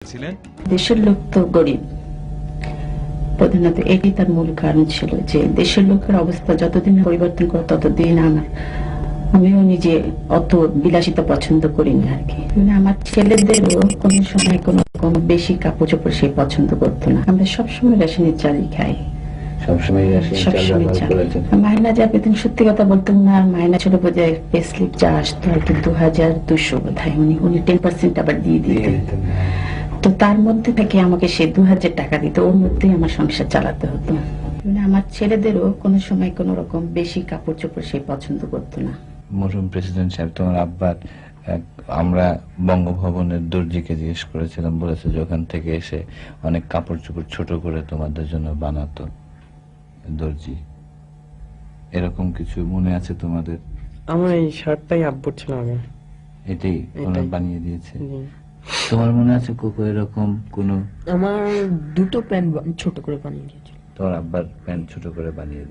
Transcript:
ছিলেন। দেশের লোক তো গরিব, প্রধানত এটি তার মূল কারণ ছিল যে দেশের লোকের অবস্থা যতদিন পরিবর্তন করে ততদিন আমিও নিজে অত বিলাসিতা পছন্দ করিনি আর কি। মানে আমার ছেলেদেরও কোন সময় কোন বেশি কাপড় চোপড় সে পছন্দ করতো না। আমরা সবসময় রেশনের চালই খাই, সবসময় চাল। মায়না যা পেতেন সত্যি কথা বলতাম না, মায়না ছিল বোধহয় পে স্লিপ যা আসতো আর কি 2200 বোধহয়, উনি 10% আবার দিয়ে দিতেন। তো তার মধ্যে থেকে আমাকে সে 2000 টাকা দিত, ওর মধ্যেই আমার সংসার চালাতে হতো। মানে আমার ছেলেদেরও কোন সময় কোন রকম বেশি কাপড় চোপড় সে পছন্দ করতো না। মরহুম প্রেসিডেন্ট সাহেব, তোমার আব্বার আমরা বঙ্গভবনের দর্জিকে জিজ্ঞেস করেছিলাম, বলেছে যে ওখান থেকে এসে অনেক কাপড় চোপড় ছোট করে তোমাদের জন্য বানাতো দর্জি। এরকম কিছু মনে আছে তোমাদের? আমার এই শার্টটাই আব্বুর ছিল আগে, এটাই ওনার বানিয়ে দিয়েছে। জি। তোমার মনে আছে কোকো এরকম কোন? আমার দুটো প্যান্ট ছোট করে বানিয়ে দিয়েছিল। তোমার আব্বার প্যান্ট ছোট করে বানিয়ে